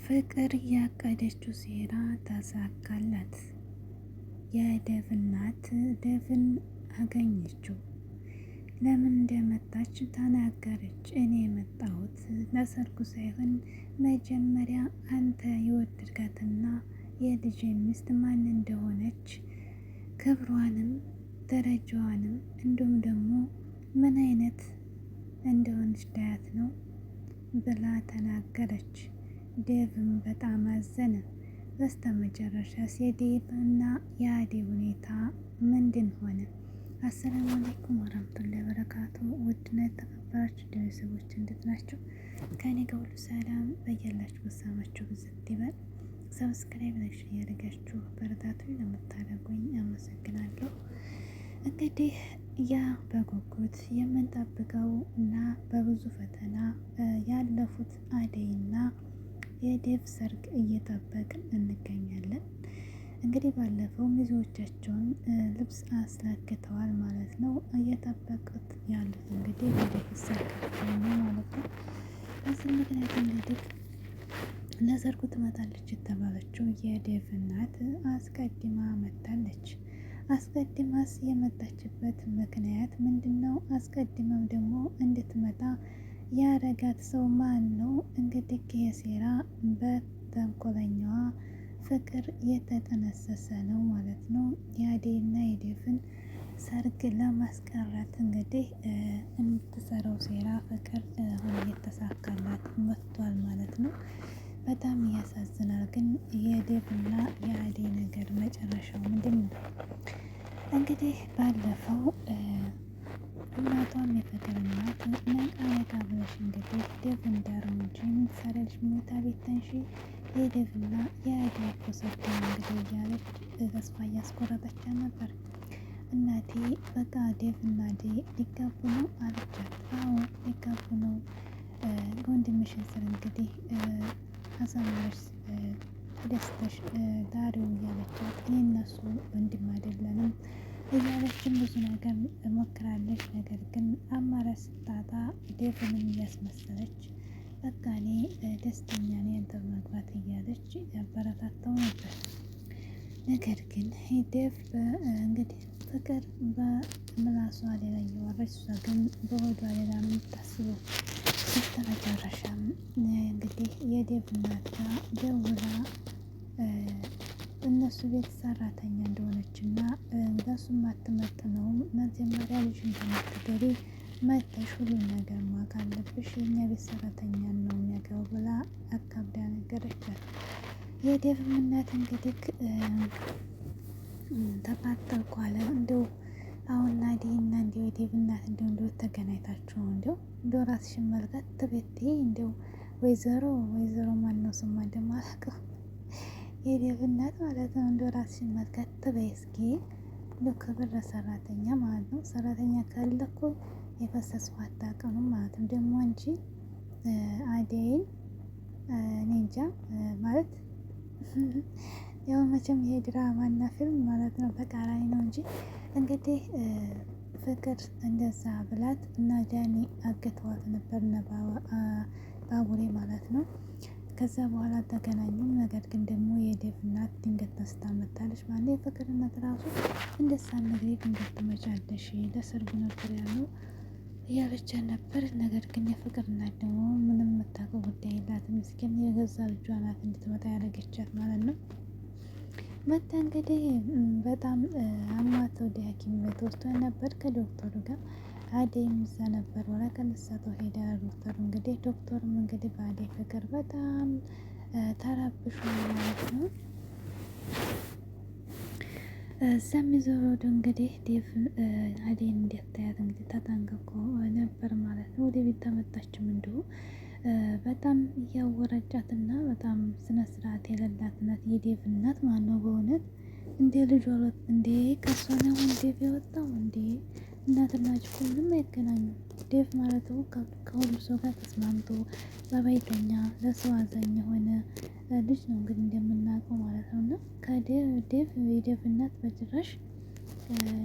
ፍቅር ያቀደችው ሴራ ተሳካላት። የዴቭ እናት ዴቭን አገኘችው። ለምን እንደመጣች ተናገረች። እኔ የመጣሁት ለሰርጉ ሳይሆን መጀመሪያ አንተ የወደድካትና የልጄ ሚስት ማን እንደሆነች ክብሯንም ደረጃዋንም እንዲሁም ደግሞ ምን አይነት እንደሆነች ዳያት ነው ብላ ተናገረች። ዴቭም በጣም አዘነ። በስተመጨረሻስ የዴቭ እና የአደይ ሁኔታ ምንድን ሆነ? አሰላሙ አለይኩም ወራህመቱላሂ ወበረካቱ። ውድና የተከበራችሁ ቤተሰቦች እንዴት ናቸው? ከኔ ጋር ሁሉ ሰላም። በያላችሁ በሰማችሁ ብዝት ይበል። ሰብስክራይብ ላይክ እያደረጋችሁ በረታቱኝ። ለምታደርጉኝ አመሰግናለሁ። እንግዲህ ያ በጉጉት የምንጠብቀው እና በብዙ ፈተና ያለፉት አደይና የዴቭ ሰርግ እየጠበቅን እንገኛለን። እንግዲህ ባለፈው ሚዜዎቻቸውን ልብስ አስላክተዋል ማለት ነው። እየጠበቁት ያሉት እንግዲህ የዴቭ ሰርግ ነው ማለት ነው። በዚህ ምክንያት እንግዲህ ለሰርጉ ትመጣለች የተባለችው የዴቭ እናት አስቀድማ መታለች። አስቀድማስ የመጣችበት ምክንያት ምንድን ነው? አስቀድመም ደግሞ እንድትመጣ ያረጋት ሰው ማን ነው? እንግዲህ የሴራ በተንኮለኛዋ ፍቅር የተጠነሰሰ ነው ማለት ነው። የአደይና የዴቭን ሰርግ ለማስቀረት እንግዲህ የምትሰራው ሴራ ፍቅር አሁን እየተሳካላት መጥቷል ማለት ነው። በጣም ያሳዝናል። ግን የዴቭና የአደይ ነገር መጨረሻው ምንድን ነው? እንግዲህ ባለፈው እናቷም የፍቅር እናት ነቃ ብለሽ እንግዲህ ዴቭ እንዳረው እንጂ የምትሰሪያለሽ መኝታ ቤት ተንሺ፣ የዴቭና የአደይ እኮ ሰርግ ነው እንግዲህ እያለች ተስፋ እያስቆረጠች ነበር። እናቴ በቃ ዴቭና አደይ ሊጋቡ ነው አለቻት። አዎ ሊጋቡ ነው፣ ወንድምሽን ስር እንግዲህ አሳምረሽ ተደስተሽ ዳሪው እያለቻት እኔ እነሱ ወንድም አይደለንም እያለችን ብዙ ነገር ሞክራለች። ነገር ግን አማራጭ ስታጣ ዴቭንም እያስመሰለች በቃ እኔ ደስተኛ ነኝ አንተ በመግባት እያለች ያበረታታው ነበር። ነገር ግን ዴቭ እንግዲህ ፍቅር በምላሷ ሌላ እያወራች እሷ ግን በሆዷ ሌላ ነው የምታስበው። በስተመጨረሻም እንግዲህ የዴቭ እናት ጋር ደውላ እነሱ ቤት ሰራተኛ እንደሆነች እና ለሱም አትመጥነውም፣ መጀመሪያ ልጅ እንደምትገቢ መጥተሽ ሁሉን ነገር ማወቅ አለብሽ፣ የእኛ ቤት ሰራተኛ ነው የሚያገባው ብላ አካብዳ ነገረቻት። የዴቭም እናት እንግዲህ ተቃጠልኩ አለ። እንደው አሁን አደይና እንደው የዴቭ እናት እንደው ተገናኝታችሁ እንደው ራስሽን መልከት ቤት እንደው ወይዘሮ ማነው ስማ እንደማላውቀው የዴቭ እናት ማለት ነው። እንደው ራስሽን መልከት በይ እስኪ። እንደው ክብር ለሰራተኛ ማለት ነው። ሰራተኛ ካለ እኮ የፈሰሰው አታውቅም ማለት ነው። ደግሞ አንቺ አደይን እኔ እንጃ ማለት ያው መቼም ይሄ ድራማ እና ፊልም ማለት ነው ተቃራኒ ነው እንጂ እንግዲህ ፍቅር እንደዛ ብላት እና ዳኒ አግተዋት ነበር እና ባቡሬ ማለት ነው። ከዛ በኋላ ተገናኙም። ነገር ግን ደግሞ የዴቭ እናት ድንገት ተስታ መታለች ማለት የፍቅር እናት ራሱ እንደዛ ነገር ድንገት ትመጫለሽ ለሰርጉ ነበር ያለው እያለች ነበር። ነገር ግን የፍቅር እናት ደግሞ ምንም የምታውቀው ጉዳይ የላትም። ምስኪን የገዛ ልጇ ናት እንድትመጣ ያደረገቻት ማለት ነው። መታ እንግዲህ በጣም አሟት ወደ ሐኪም ቤት ወስዶ ነበር ከዶክተሩ ጋር። አደይም እዛ ነበር ወላ ከነሳተው ሄዳ ዶክተሩ እንግዲህ ዶክተሩም እንግዲህ በአደይ ፍቅር በጣም ተረብሾ ማለት ነው። እዛም ይዘው እንግዲህ ዴቭ አደይን እንዲያታያት እንግዲህ ተጠንቅቆ ነበር ማለት ነው። ወደ ቤት ተመጣችም እንዲሁ በጣም እያወራጫትና በጣም ስነ ስርዓት የሌላት ናት የዴቭ እናት ማነው በእውነት እንደ ልጇ እንዴ ከሷ ነው ዴቭ የወጣው እንዴ? እናትና ልጅ ምንም አይገናኙም። ዴቭ ማለት ከሁሉ ሰው ጋር ተስማምቶ በባይተኛ ለሰው አዛኝ የሆነ ልጅ ነው እንግዲህ እንደምናውቀው ማለት ነው። እና ከዴቭ የዴቭ እናት በጭራሽ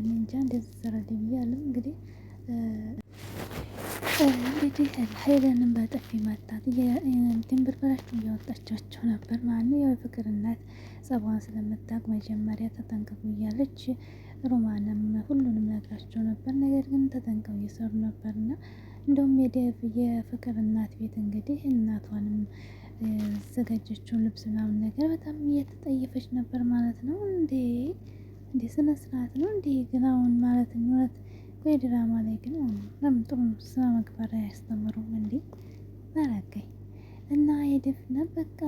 እንጃ እንደዚህ ተሰራልኝ ብያለሁ እንግዲህ እንግዲህ ሄለንን በጥፊ መታት ድንብርበራቸውን እያወጣቻቸው ነበር ማለት ነው። የፍቅር እናት ጸባዋን ስለምታውቅ መጀመሪያ ተጠንቀቁ እያለች ሮማንም ሁሉንም ነግራቸው ነበር። ነገር ግን ተጠንቀው እየሰሩ ነበር እና እንደውም የፍቅር እናት ቤት እንግዲህ እናቷንም ዘጋጀችውን ልብስ ምናምን ነገር በጣም እየተጠየፈች ነበር ማለት ነው። እንዴ ስነ ስርዓት ነው እንዴ ግን አሁን ማለት ነው። ወይ ድራማ ላይ ግን ለምን ጥሩ ስነ ምግባር አያስተምሩም እንዴ? አረገኝ እና የደፍነ በቃ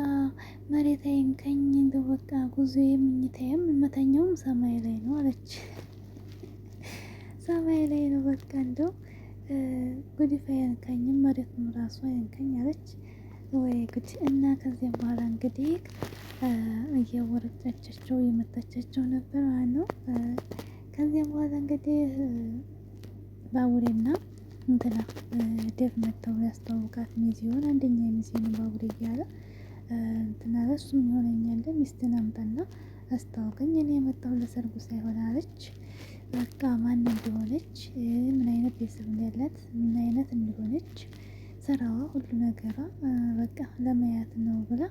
መሬት አይንከኝ እንደው በቃ ጉዞዬ ምኝታዬም መተኛውም ሰማይ ላይ ነው አለች። ሰማይ ላይ ነው በቃ እንደው ጉዲፍ አይንካኝም መሬቱም ራሱ አይንካኝ አለች። ወይ ጉድ! እና ከዚያ በኋላ እንግዲህ እያወረጫቻቸው የመታቻቸው ነበር ማለት ነው። ከዚያ በኋላ እንግዲህ ባቡሬና እንትና ዴቭ መጥተው ያስተዋውቃት ሚዜውን አንደኛ ሚዜውን ባቡሬ እያለ እንትና እሱም ይሆነኛል ሚስትን አምጣና አስታውቀኝ እኔ የመጣሁ ለሰርጉ ሳይሆን አለች። በቃ ማን እንደሆነች ምን አይነት ቤተሰብ እንዳላት ምን አይነት እንደሆነች ስራዋ ሁሉ ነገሯ በቃ ለማየት ነው ብላ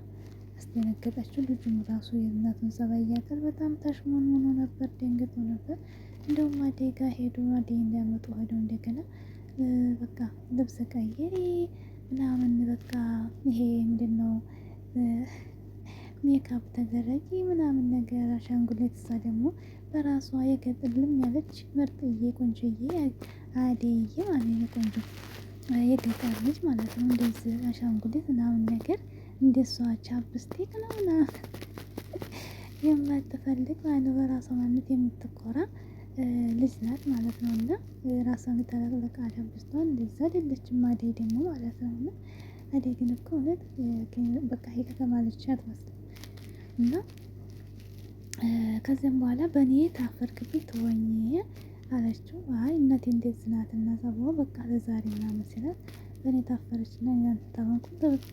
አስደነገጠችው። ልጁም ራሱ የእናቱን ፀባይ ያውቃል። በጣም ተሽሞንሙኖ ነበር፣ ደንግጦ ነበር። እንደውም አደይ ጋ ሄዶ አደይ እንዲያመጡ ሄዶ እንደገና በቃ ልብስ ቀይሪ ምናምን በቃ ይሄ ምንድነው ሜካፕ ተደረጊ ምናምን ነገር አሻንጉሊት እሷ ደግሞ በራሷ የገጥልም ያለች ምርጥዬ ቆንጆዬ አደይዬ ማለት ነው። ቆንጆ የገጠር ልጅ ማለት ነው። እንደዚህ አሻንጉሊት ምናምን ነገር እንደሷ ቻፕስቲክ ምናምን የማትፈልግ ማለት ነው። በራሷ ማንነት የምትኮራ ልጅ ናት ማለት ነው። እና ራሷን ተለቅልቃ ቻፕስቷን እንደዛ አይደለችም አደይ ደግሞ ማለት ነው። እና አደይ ግን እኮ እውነት በቃ የከተማ ልጅ አትመስልም። እና ከዚያም በኋላ በእኔ ታፈርክብኝ ተወኝ አለችው። አይ እናቴ እንደዚህ ናት እና ጸባዋ በቃ ለዛሬ ምናምን ሲላት በእኔ ታፈረች እና እኛን ታመንኩ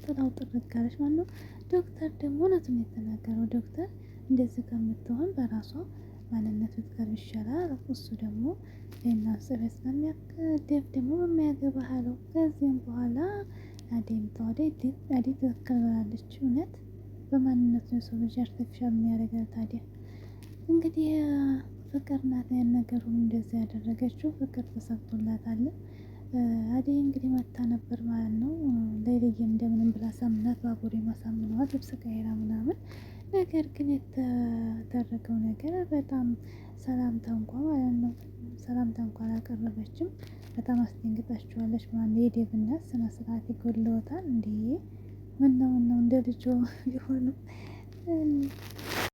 ጥላው ጥርግ አለች ማለት ነው። ዶክተር ደግሞ እውነቱን የተናገረው ዶክተር እንደዚህ ከምትሆን በራሷ ማንነት ብትቀርብ ይሻላል። እሱ ደግሞ ለእናት ጽቤት ስለሚያክል ዴቭ ደግሞ በሚያገባህ አለው። ከዚህም በኋላ አደይም ተወደ አደይ ትክክል ብላለች። እውነት በማንነት ነው ሰው ልጅ አርቲፊሻል የሚያደርጋል። ታዲያ እንግዲህ ፍቅር ናት ያን ነገሩን እንደዚህ ያደረገችው። ፍቅር ተሳክቶላታል። አደይ እንግዲህ መታ ነበር ማለት ነው። ለይለየ እንደምንም ብላ ሳምናት ባቡሬ ማሳምነዋት ልብስ ቀይራ ምናምን። ነገር ግን የተደረገው ነገር በጣም ሰላምታ እንኳ ማለት ነው ሰላምታ እንኳን አላቀረበችም። በጣም አስደንግጣችኋለች ማለት ነው። የዴቭ እናት ስነ ስርዓት ይጎድልዎታል እንዴ? ምነው እንደ ልጆ ቢሆኑ